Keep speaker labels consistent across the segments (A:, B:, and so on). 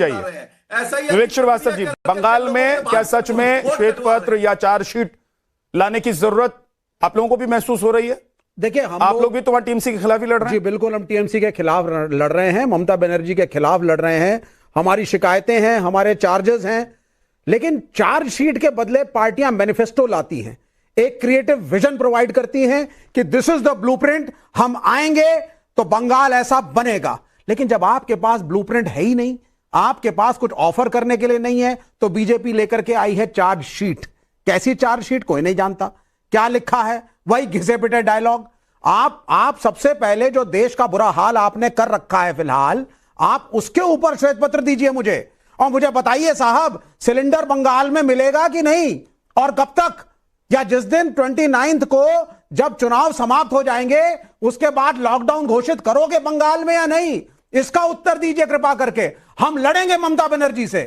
A: जाइए विवेक श्रीवास्तव जी, बंगाल में क्या सच में श्वेत पत्र या चार्जशीट लाने की जरूरत आप लोगों को भी महसूस हो रही है?
B: देखिए,
A: आप लोग भी तो वहां टीएमसी के खिलाफ ही लड़ रहे हैं।
B: जी बिल्कुल, हम टीएमसी के खिलाफ लड़ रहे हैं, ममता बनर्जी के खिलाफ लड़ रहे हैं। हमारी शिकायतें हैं, हमारे चार्जेस हैं, लेकिन चार्जशीट के बदले पार्टियां मैनिफेस्टो लाती हैं, एक क्रिएटिव विजन प्रोवाइड करती हैं कि दिस इज द ब्लूप्रिंट, हम आएंगे तो बंगाल ऐसा बनेगा। लेकिन जब आपके पास ब्लूप्रिंट है ही नहीं, आपके पास कुछ ऑफर करने के लिए नहीं है, तो बीजेपी लेकर के आई है चार्जशीट। कैसी चार्जशीट कोई नहीं जानता, क्या लिखा है वही घिसे पिटे डायलॉग। आप सबसे पहले जो देश का बुरा हाल आपने कर रखा है फिलहाल, आप उसके ऊपर श्वेत पत्र दीजिए मुझे, और मुझे बताइए साहब सिलेंडर बंगाल में मिलेगा कि नहीं और कब तक, या जिस दिन 29 को जब चुनाव समाप्त हो जाएंगे उसके बाद लॉकडाउन घोषित करोगे बंगाल में या नहीं, इसका उत्तर दीजिए कृपा करके। हम लड़ेंगे ममता बनर्जी से।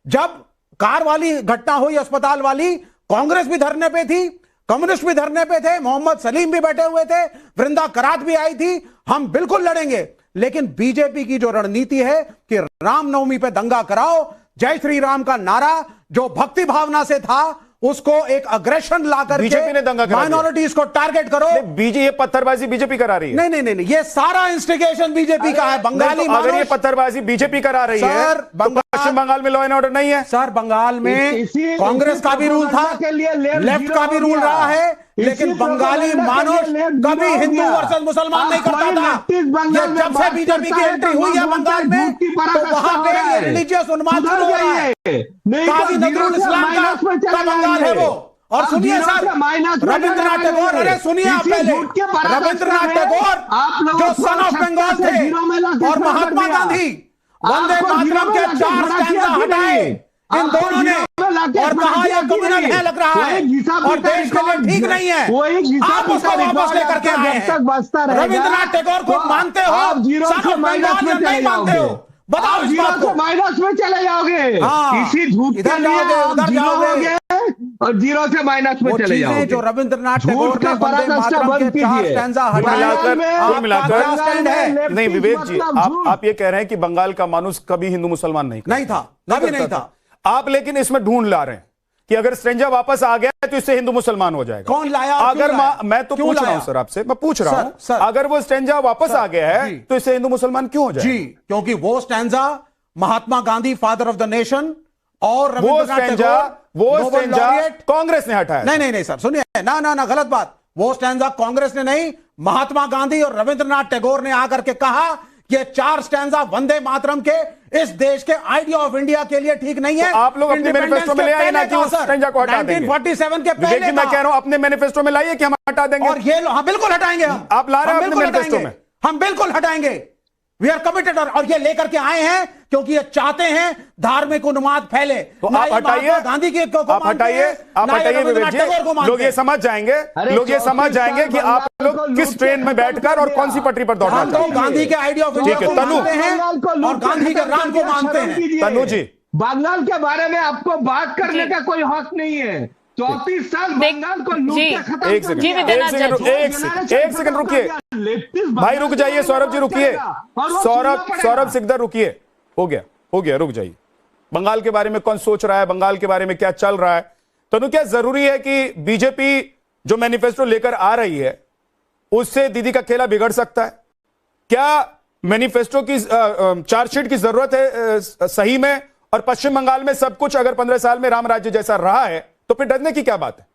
B: जब कार वाली घटना हुई, अस्पताल वाली, कांग्रेस भी धरने पे थी, कम्युनिस्ट भी धरने पे थे, मोहम्मद सलीम भी बैठे हुए थे, वृंदा करात भी आई थी। हम बिल्कुल लड़ेंगे, लेकिन बीजेपी की जो रणनीति है कि रामनवमी पे दंगा कराओ, जय श्री राम का नारा जो भक्ति भावना से था उसको एक अग्रेशन लाकर
A: बीजेपी ने दंगा करा,
B: माइनॉरिटीज को टारगेट करो।
A: ये पत्थरबाजी बीजेपी करा रही है।
B: नहीं, ये सारा इंस्टिगेशन बीजेपी का है। बंगाली
A: तो अगर ये पत्थरबाजी बीजेपी करा रही है, पश्चिम बंगाल में लॉ एंड ऑर्डर नहीं है
B: सर। बंगाल में कांग्रेस का भी रूल था, लेफ्ट का भी रूल रहा है, लेकिन बंगाली मानव कभी हिंदू वर्सेस मुसलमान नहीं करता था। जब से बीजेपी की एंट्री हुई है बंगाल में, तो वहां पे रिलीजियस उन्माद शुरू हो रहा है। काजी नजरुल इस्लाम का बंगाल है वो। और सुनिए सर, रविंद्रनाथ टैगोर, अरे सुनिए आप पहले, रविंद्रनाथ टैगोर जो सन ऑफ बंगाल थे, और महात्मा गांधी वंदे मातरम के 4 स्टैंजा हटाए इन दोनों ने, और कहा यह कम्युनल है लग रहा है और देश के लिए ठीक नहीं है। आप उसको वापस लेकर के आए हैं। रविंद्रनाथ टैगोर को मानते हो, सन ऑफ बंगाल या नहीं मानते हो, बताओ इस बात को।
C: माइनस में चले जाओगे, इसी झूठ
B: इधर जाओगे उधर जाओगे
C: और जीरो से माइनस में चले जाओगे।
B: जो रविंद्रनाथ टैगोर ने वंदे मातरम के 4 स्टैंजा
A: मिलाकर नहीं, विवेक जी आप ये कह रहे हैं कि बंगाल का मानुष कभी हिंदू मुसलमान नहीं
B: था, कभी नहीं था।
A: आप लेकिन इसमें ढूंढ ला रहे हैं कि अगर स्ट्रेंजा वापस आ गया तो इससे हिंदू मुसलमान हो जाएगा।
B: कौन लाया?
A: अगर मैं तो पूछ रहा हूं सर आपसे, मैं पूछ रहा हूं, अगर वो स्ट्रेंजा वापस आ गया है तो इससे हिंदू मुसलमान क्यों हो जाएगा?
B: जी, क्योंकि वो stanza Mahatma Gandhi father of the nation और
A: वो स्टैंजा कांग्रेस ने हटाया।
B: नहीं सर सुनिए, ना गलत बात। वो स्टैंजा कांग्रेस ने नहीं, महात्मा गांधी और रविंद्रनाथ टैगोर ने आकर के कहा ये 4 स्टैंजा वंदे मातरम के इस देश के आइडिया ऑफ इंडिया के लिए ठीक नहीं है।
A: तो आप लोग अपने मैनिफेस्टो में ले आए ना कि उस स्टैंजा को हटा देंगे।
B: 1947 के पहले
A: मैं कह रहा हूं अपने मैनिफेस्टो में लाइए कि हम हटा देंगे।
B: और ये हाँ बिल्कुल हटाएंगे हम।
A: आप ला रहे हैं अपने मैनिफेस्टो में?
B: हम बिल्कुल हटाएंगे। We are committed. और ये लेकर के आए हैं क्योंकि ये चाहते हैं धार्मिक उन्माद फैले।
A: तो आप हटाइए,
B: गांधी की
A: आप हटाइए विवेक जी। लोग ये समझ जाएंगे कि आप लोग किस ट्रेन में बैठकर और कौन सी पटरी पर दौड़ना चाहते हैं।
B: गांधी के आइडिया ऑफ इंडिया को मानते हैं और गांधी के राम को मानते हैं।
A: तनु जी,
C: बंगाल के बारे में आपको बात करने का कोई हक नहीं है। 34 साल बंगाल को लूट के खत्म।
A: एक सेकंड रुकिए भाई, रुक जाइए। सौरभ जी रुकिए, सौरभ सिकदर रुकिए। हो गया रुक जाइए। बंगाल के बारे में कौन सोच रहा है, बंगाल के बारे में क्या चल रहा है? तनु, क्या जरूरी है कि बीजेपी जो मैनिफेस्टो लेकर आ रही है उससे दीदी का खेला बिगड़ सकता है? क्या मैनिफेस्टो की चार्जशीट की जरूरत है सही में? और पश्चिम बंगाल में सब कुछ अगर 15 साल में राम राज्य जैसा रहा है तो फिर डरने की क्या बात है?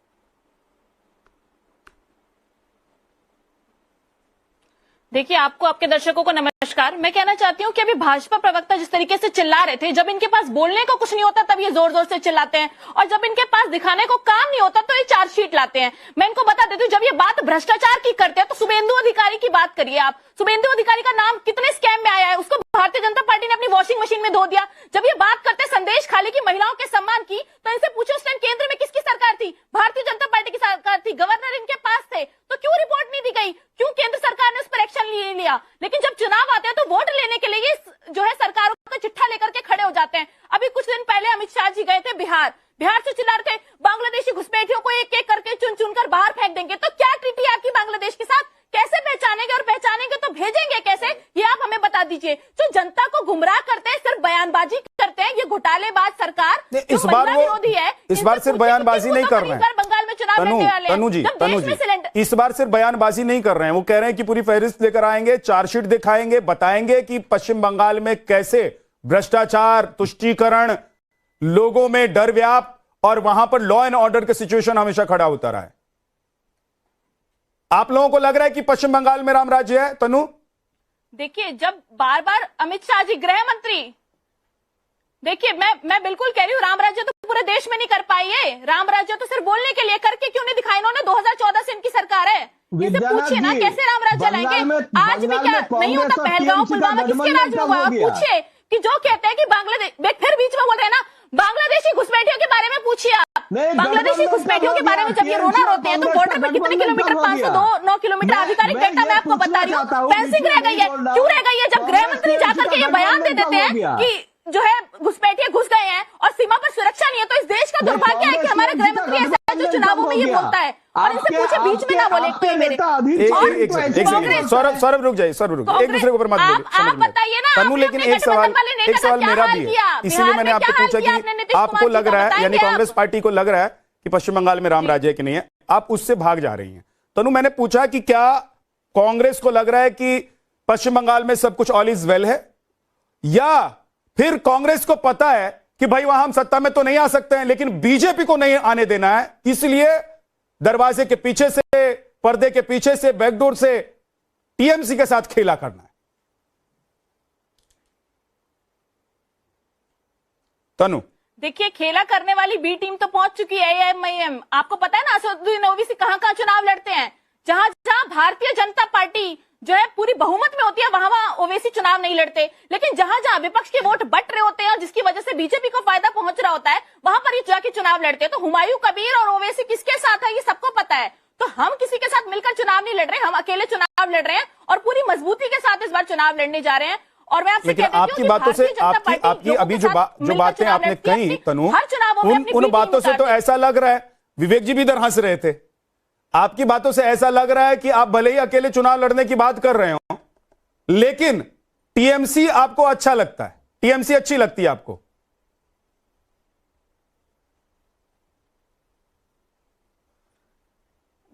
D: देखिए, आपको, आपके दर्शकों को नमस्कार। मैं कहना चाहती हूँ कि अभी भाजपा प्रवक्ता जिस तरीके से चिल्ला रहे थे, जब इनके पास बोलने को कुछ नहीं होता तब ये जोर जोर से चिल्लाते हैं, और जब इनके पास दिखाने को काम नहीं होता तो ये चार्जशीट लाते हैं। मैं इनको बता देती हूँ, जब ये बात भ्रष्टाचार की करते हैं तो शुभेंदु अधिकारी की बात करिए आप। शुभेंदु अधिकारी का नाम कितने स्कैम में आया है, उसको भारतीय जनता पार्टी ने अपनी वॉशिंग मशीन में धो दिया। जब ये बात करते संदेश खाली की, महिलाओं के सम्मान की, तो इनसे पूछो उस टाइम केंद्र में किसकी सरकार थी? भारतीय जनता पार्टी की सरकार थी, गवर्नर इनके पास थे, तो क्यों रिपोर्ट नहीं दी गई? क्यों केंद्र सरकार ने उस पर एक्शन नहीं लिया? लेकिन जब चुनाव आते हैं तो वोट लेने के लिए जो है सरकारों का चिट्ठा लेकर के खड़े हो जाते हैं। अभी कुछ दिन पहले अमित शाह जी गए थे बिहार से चिल्ला रहे थे बांग्लादेशी घुसपैठियों को एक एक करके चुन चुन कर बाहर फेंक देंगे। तो क्या ट्रीटी है आपकी बांग्लादेश के साथ? कैसे पहचानेंगे, और पहचानेंगे तो भेजेंगे कैसे, ये आप हमें बता दीजिए। जो जनता को गुमराह करते हैं, सिर्फ बयानबाजी करते हैं, ये घोटालेबाज सरकार
A: इस बार विरोधी है, इस बार सिर्फ बयानबाजी नहीं कर रहे हैं।
D: बंगाल में चुनाव लड़ने वाले
A: तनु जी, इस बार सिर्फ बयानबाजी नहीं कर रहे हैं, वो कह रहे हैं कि पूरी फहरिस्त लेकर आएंगे, चार्जशीट दिखाएंगे, बताएंगे कि पश्चिम बंगाल में कैसे भ्रष्टाचार, तुष्टीकरण, लोगों में डर व्याप और वहां पर लॉ एंड ऑर्डर का सिचुएशन हमेशा खड़ा होता रहा है। आप लोगों को लग रहा है कि पश्चिम बंगाल में राम राज्य है? तनु,
D: देखिए, जब बार बार अमित शाह जी गृह मंत्री, देखिए मैं बिल्कुल कह रही हूँ, राम राज्य तो पूरे देश में नहीं कर पाई है। राम राज्य तो सिर्फ बोलने के लिए, करके क्यों नहीं दिखाई इन्होंने? 2014 से इनकी सरकार है, इनसे पूछिए ना कैसे राम राज्य लाएंगे। आज भी क्या नहीं होता? पहलगांव पुलवामा किसके राज में हुआ? पूछिए कि जो कहते हैं कि बांग्लादेश, फिर बीच में बोल रहे हैं ना बांग्लादेशी घुसपैठियों के बारे में पूछिए आप। बांग्लादेशी घुसपैठियों के बारे में जब ये रोना रोते हैं तो बॉर्डर पर कितने किलोमीटर, 509 किलोमीटर आधिकारिक डेटा मैं आपको बता रही हूँ, फेंसिंग रह गई है। क्यों रह गई है? जब गृह मंत्री जाकर के ये बयान दे देते हैं कि जो है घुसपैठिए घुस गए हैं और सीमा पर सुरक्षा नहीं है, तो इस देश का दुर्भाग्य है कि हमारे गृह मंत्री ऐसा है जो चुनावों में ये बोलता है। और इनसे पूछे, बीच में ना बोले कोई मेरे।
A: सौरभ रुक जाइए, सौरभ रुक, एक दूसरे के ऊपर मत बोलिए।
D: आप बताइए ना।
A: तनु, लेकिन एक सवाल मेरा भी है, इसीलिए मैंने आपको पूछा कि आपको लग रहा है, यानी कांग्रेस पार्टी को लग रहा है कि पश्चिम बंगाल में राम राज्य की नहीं है, आप उससे भाग जा रही हैं। तनु, मैंने पूछा कि क्या कांग्रेस को लग रहा है कि पश्चिम बंगाल में सब कुछ ऑल इज वेल है, या फिर कांग्रेस को पता है कि भाई वहां हम सत्ता में तो नहीं आ सकते हैं, लेकिन बीजेपी को नहीं आने देना है, इसलिए दरवाजे के पीछे से, पर्दे के पीछे से, बैकडोर से टीएमसी के साथ खेला करना है? तनु,
D: देखिए, खेला करने वाली बी टीम तो पहुंच चुकी है एआईएमआईएम। आपको पता है ना असदुद्दीन ओवैसी कहां चुनाव लड़ते हैं? जहां जहां भारतीय जनता पार्टी जो है पूरी बहुमत में होती है, वहां वहां ओवैसी चुनाव नहीं लड़ते। लेकिन जहां जहां विपक्ष के वोट बट रहे होते हैं, जिसकी वजह से बीजेपी को फायदा पहुंच रहा होता है, वहां पर ये जाके चुनाव लड़ते हैं। तो हुमायूं कबीर और ओवैसी किसके साथ है ये सबको पता है। तो हम किसी के साथ मिलकर चुनाव नहीं लड़ रहे, हम अकेले चुनाव लड़ रहे हैं और पूरी मजबूती के साथ इस बार चुनाव लड़ने जा रहे हैं। और मैं आपसे कहती हूं,
A: आपकी बातों से, आपकी अभी जो बातें आपने कही तनु, उन बातों से तो ऐसा लग रहा है, विवेक जी भी इधर हंस रहे थे, आपकी बातों से ऐसा लग रहा है कि आप भले ही अकेले चुनाव लड़ने की बात कर रहे हो, लेकिन टीएमसी आपको अच्छा लगता है, टीएमसी अच्छी लगती है आपको।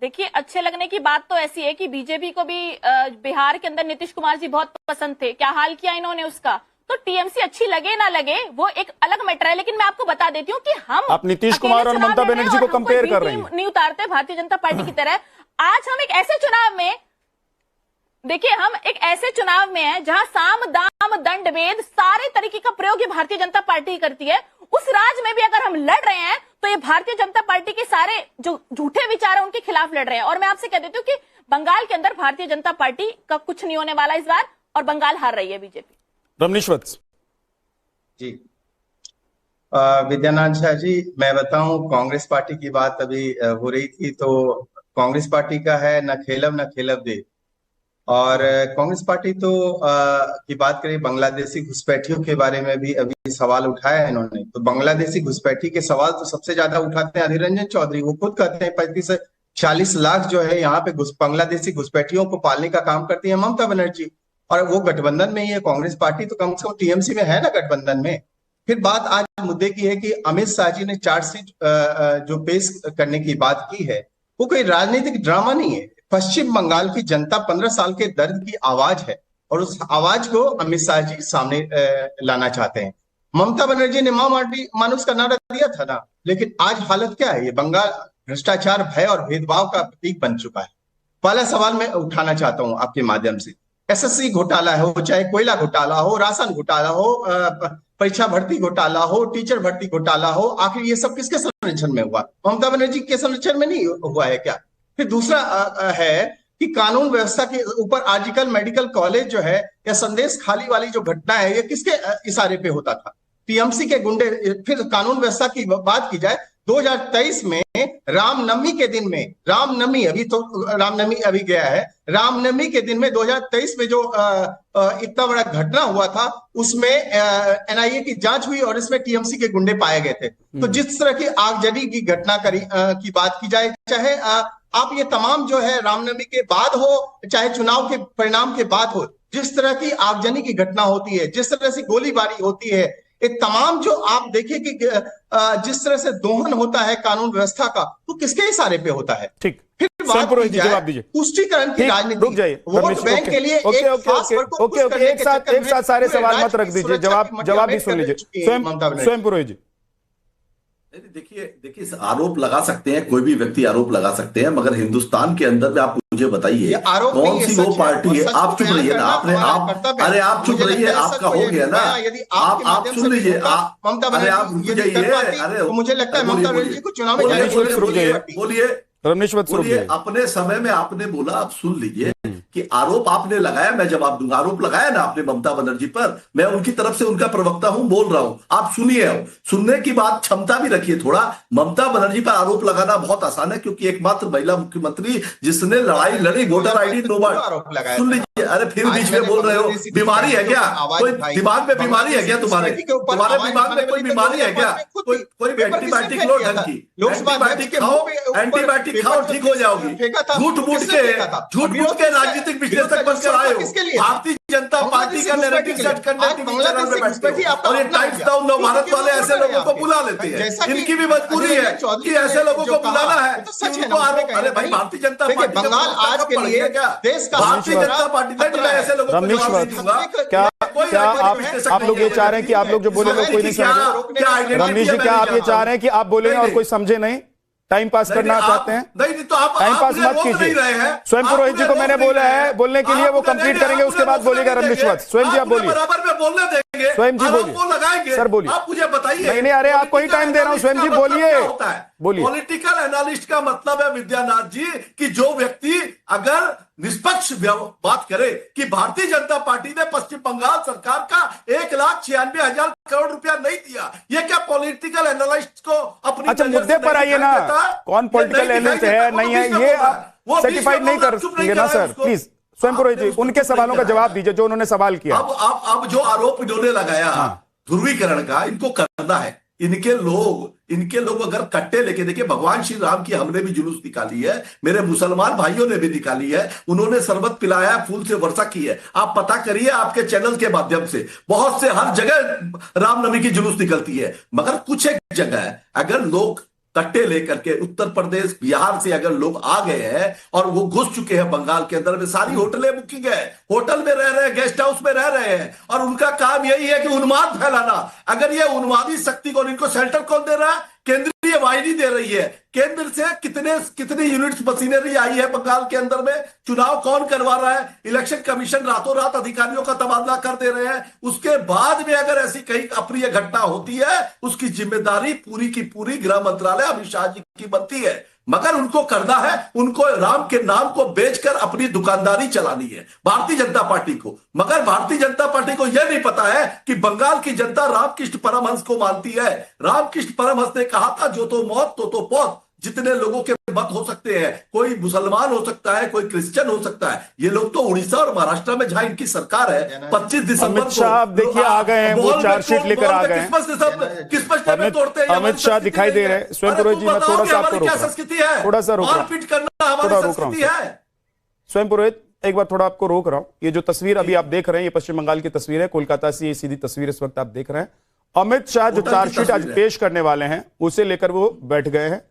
D: देखिए, अच्छे लगने की बात तो ऐसी है कि बीजेपी को भी बिहार के अंदर नीतीश कुमार जी बहुत पसंद थे। क्या हाल किया इन्होंने उसका? तो टीएमसी अच्छी लगे ना लगे वो एक अलग मैटर है। लेकिन मैं आपको बता देती हूँ कि हम
A: आप नीतीश कुमार और ममता बनर्जी को कंपेयर कर रहे हैं,
D: नहीं उतारते भारतीय जनता पार्टी की तरह। आज हम एक ऐसे चुनाव में, देखिए, हम एक ऐसे चुनाव में हैं जहां साम दाम दंड भेद सारे तरीके का प्रयोग ये भारतीय जनता पार्टी करती है। उस राज में भी अगर हम लड़ रहे हैं तो ये भारतीय जनता पार्टी के सारे जो झूठे विचार है उनके खिलाफ लड़ रहे हैं। और मैं आपसे कह देती हूँ कि बंगाल के अंदर भारतीय जनता पार्टी का कुछ नहीं होने वाला इस बार, और बंगाल हार रही है बीजेपी।
A: रमनीश वत्स
E: जी, विद्यानाथ झा जी, मैं बताऊं, कांग्रेस पार्टी की बात अभी हो रही थी, तो कांग्रेस पार्टी का है न खेलब दे। और कांग्रेस पार्टी तो की बात करें, बांग्लादेशी घुसपैठियों के बारे में भी अभी सवाल उठाया है इन्होंने। तो बांग्लादेशी घुसपैठी के सवाल तो सबसे ज्यादा उठाते हैं अधीर रंजन चौधरी। वो खुद कहते हैं 35 से 40 लाख जो है यहाँ पे बांग्लादेशी घुसपैठियों को पालने का काम करती है ममता बनर्जी, और वो गठबंधन में ही है। कांग्रेस पार्टी तो कम से कम टीएमसी में है ना गठबंधन में। फिर बात आज मुद्दे की है कि अमित शाह जी ने चार्जशीट जो पेश करने की बात की है, वो कोई राजनीतिक ड्रामा नहीं है। पश्चिम बंगाल की जनता 15 साल के दर्द की आवाज है, और उस आवाज को अमित शाह जी सामने लाना चाहते हैं। ममता बनर्जी ने मां मानुस का नारा दिया था ना, लेकिन आज हालत क्या है? ये बंगाल भ्रष्टाचार, भय और भेदभाव का प्रतीक बन चुका है। पहला सवाल मैं उठाना चाहता हूं आपके माध्यम से, एसएससी घोटाला हो, चाहे कोयला घोटाला हो, राशन घोटाला हो, परीक्षा भर्ती घोटाला हो, टीचर भर्ती घोटाला हो, आखिर ये सब किसके संरक्षण में हुआ? ममता बनर्जी के संरक्षण में नहीं हुआ है क्या? फिर दूसरा है कि कानून व्यवस्था के ऊपर आर्जिकल मेडिकल कॉलेज जो है, या संदेश खाली वाली जो घटना है, ये किसके इशारे पे होता था? टीएमसी के गुंडे। फिर कानून व्यवस्था की बात की जाए, 2023 में रामनवमी के दिन में, रामनवमी अभी गया है, रामनवमी के दिन में 2023 में जो इतना बड़ा घटना हुआ था, उसमें एनआईए की जांच हुई और इसमें टीएमसी के गुंडे पाए गए थे। तो जिस तरह की आगजनी की घटना की बात की जाए, चाहे आप ये तमाम जो है रामनवमी के बाद हो चाहे चुनाव के परिणाम के बाद हो, जिस तरह की आगजनी की घटना होती है, जिस तरह से गोलीबारी होती है, ये तमाम जो आप देखिए कि जिस तरह से दोहन होता है कानून व्यवस्था का, तो किसके इशारे पे होता है?
A: ठीक,
E: फिर बात की जाए
A: जवाब दीजिए।
E: पुष्टिकरण की राजनीति,
A: रुक जाइए,
E: वोट बैंक के लिए एक खास वर्ग को खुश करने के चक्कर में
A: एक साथ सारे सवाल मत रख दीजिए, जवाब भी सुन लीजिए स्वयं पुरोहित जी।
F: देखिए आरोप लगा सकते हैं, कोई भी व्यक्ति आरोप लगा सकते हैं, मगर हिंदुस्तान के अंदर में आप मुझे बताइए कौन सी वो पार्टी है? आप चुप रहिए ना, अरे आप चुप रहिए, आपका हो गया ना, आप सुन लीजिए, अरे आप रुक जाइए, अरे
E: मुझे लगता है ममता बनर्जी को चुनाव में
F: बोलिए अपने समय में आपने बोला, आप सुन लीजिए कि आरोप आपने लगाया, मैं जवाब दूंगा। आरोप लगाया ना आपने ममता बनर्जी पर, मैं उनकी तरफ से उनका प्रवक्ता हूं, बोल रहा हूं, आप सुनिए। सुनने की बात क्षमता भी रखिए थोड़ा। ममता बनर्जी पर आरोप लगाना बहुत आसान है, क्योंकि एकमात्र महिला मुख्यमंत्री जिसने लड़ाई लड़ी वोटर आईडी नो बार। सुन लीजिए, अरे फिर बीच में बोल रहे हो, बीमारी है क्या? कोई दिमाग में बीमारी है क्या? तुम्हारे दिमाग में कोई बीमारी है क्या? कोई एंटीबायोटिक लो ढंग की, एंटीबायोटिक खाओ, ठीक हो जाओगी। झूठ मूठ के राजनीतिक विश्लेषक बनकर आए हो। भारतीय जनता पार्टी का नैरेटिव सेट करने और ये टाइम्स नाउ नवभारत वाले ऐसे लोगों को बुला लेते हैं। इनकी भी मजबूरी है कि ऐसे लोगों को बुलाना है। अरे भाई, भारतीय जनता पार्टी
E: बंगाल आज के लिए
F: क्या भारतीय जनता पार्टी में ऐसे लोगों को जवाब दूंगा।
A: क्या आप लोग ये चाह रहे हैं कि आप लोग जो बोलेंगे कोई नहीं समझे? रमनीश जी, क्या आप ये चाह रहे हैं कि आप बोलेंगे और कोई समझे नहीं? टाइम पास करना चाहते हैं?
F: नहीं तो आप
A: टाइम पास मत कीजिए। स्वयं पुरोहित जी को मैंने बोला है बोलने के लिए, वो कंप्लीट करेंगे, उसके बाद बोलेगा रमनीश वत्स। स्वयं जी आप बोलिए,
F: बराबर में बोलने देंगे,
A: स्वयं जी बोलिए,
F: लगाएंगे
A: सर बोलिए।
F: आप मुझे बताइए।
A: नहीं, अरे आपको ही टाइम दे रहा हूं, स्वयं जी बोलिए, बोलिए।
F: पॉलिटिकल एनालिस्ट का मतलब है विद्यानाथ जी कि जो व्यक्ति अगर निष्पक्ष बात करे कि भारतीय जनता पार्टी ने पश्चिम बंगाल सरकार का 1,96,000 करोड़ रुपया नहीं दिया, ये क्या पॉलिटिकल एनालिस्ट को अपनी?
A: अच्छा, मुद्दे पर आइए ना, कौन पॉलिटिकल एनालिस्ट है नहीं है ये आप सर्टिफाइड नहीं करेंगे ना सर, प्लीज। स्वयं पुरोहित जी, उनके सवालों का जवाब दीजिए जो उन्होंने सवाल किया।
F: अब जो आरोप इन्होंने लगाया ध्रुवीकरण का, इनको करना है। इनके लोग अगर कट्टे लेके, देखिए भगवान श्री राम की हमने भी जुलूस निकाली है, मेरे मुसलमान भाइयों ने भी निकाली है, उन्होंने शरबत पिलाया, फूल से वर्षा की है। आप पता करिए, आपके चैनल के माध्यम से बहुत से हर जगह रामनवमी की जुलूस निकलती है, मगर कुछ एक जगह है अगर लोग कट्टे लेकर के उत्तर प्रदेश बिहार से अगर लोग आ गए हैं और वो घुस चुके हैं बंगाल के अंदर में, सारी होटलें बुकिंग है, होटल में रह रहे हैं, गेस्ट हाउस में रह रहे हैं, और उनका काम यही है कि उन्माद फैलाना। अगर ये उन्मादी शक्ति को, इनको शेल्टर कौन दे रहा है? केंद्रीय वाहिनी दे रही है। केंद्र से कितने यूनिट्स मशीनरी आई है बंगाल के अंदर में? चुनाव कौन करवा रहा है? इलेक्शन कमीशन रातों रात अधिकारियों का तबादला कर दे रहे हैं। उसके बाद में अगर ऐसी कहीं अप्रिय घटना होती है, उसकी जिम्मेदारी पूरी की पूरी गृह मंत्रालय अमित शाह जी की बनती है। मगर उनको करना है, उनको राम के नाम को बेचकर अपनी दुकानदारी चलानी है भारतीय जनता पार्टी को। मगर भारतीय जनता पार्टी को यह नहीं पता है कि बंगाल की जनता रामकृष्ण परमहंस को मानती है। रामकृष्ण परमहंस ने कहा था, जो तो मौत तो पौत। जितने लोगों के मत हो सकते हैं, कोई मुसलमान हो सकता है, कोई क्रिश्चियन हो सकता है। ये लोग तो उड़ीसा और महाराष्ट्र में जहां इनकी सरकार है, 25 दिसंबर
A: अमित शाह आप देखिए आ गए हैं, वो चार्जशीट लेकर आ गए हैं। अमित शाह दिखाई दे रहे हैं। स्वयं पुरोहित जी, मैं थोड़ा सा आपको रोक रहा हूं, थोड़ा सा रोक रहा हूं। स्वयं पुरोहित, एक बार थोड़ा आपको रोक रहा हूं। ये जो तस्वीर अभी आप देख रहे हैं, ये पश्चिम बंगाल की तस्वीर है, कोलकाता से ये सीधी तस्वीर इस वक्त आप देख रहे हैं। अमित शाह जो चार्जशीट आज पेश करने वाले हैं, उसे लेकर वो बैठ गए हैं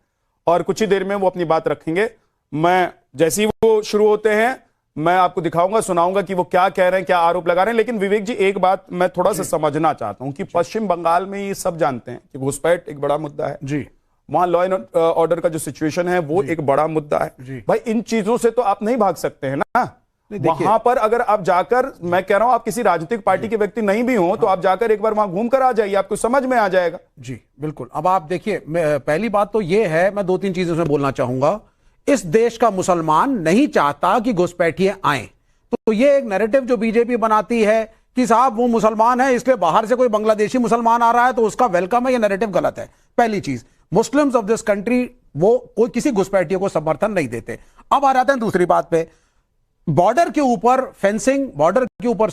A: और कुछ ही देर में वो अपनी बात रखेंगे। मैं जैसे ही वो शुरू होते हैं, मैं आपको दिखाऊंगा, सुनाऊंगा कि वो क्या कह रहे हैं, क्या आरोप लगा रहे हैं। लेकिन विवेक जी, एक बात मैं थोड़ा सा समझना चाहता हूं कि पश्चिम बंगाल में ये सब जानते हैं कि घुसपैठ एक बड़ा मुद्दा है जी, वहां लॉ एंड ऑर्डर का जो सिचुएशन है वो एक बड़ा मुद्दा है भाई। इन चीजों से तो आप नहीं भाग सकते हैं ना। वहां पर अगर आप जाकर, मैं कह रहा हूं आप किसी राजनीतिक पार्टी के व्यक्ति नहीं भी हो, तो आप जाकर एक बार वहां घूम कर आ जाइए, आपको समझ में आ जाएगा।
B: जी बिल्कुल। अब आप देखिए, पहली बात तो यह है, मैं 2-3 चीजें उसमें बोलना चाहूंगा। इस देश का मुसलमान नहीं चाहता कि घुसपैठिए आए, तो ये एक नैरेटिव जो बीजेपी बनाती है कि साहब वो मुसलमान है इसलिए बाहर से कोई बांग्लादेशी मुसलमान आ रहा है तो उसका वेलकम है, ये नैरेटिव गलत है। पहली चीज, मुस्लिम्स ऑफ दिस कंट्री वो कोई किसी घुसपैठियों को समर्थन नहीं देते। अब आ जाते हैं दूसरी बात पे, बॉर्डर के ऊपर फेंसिंग, बॉर्डर के ऊपर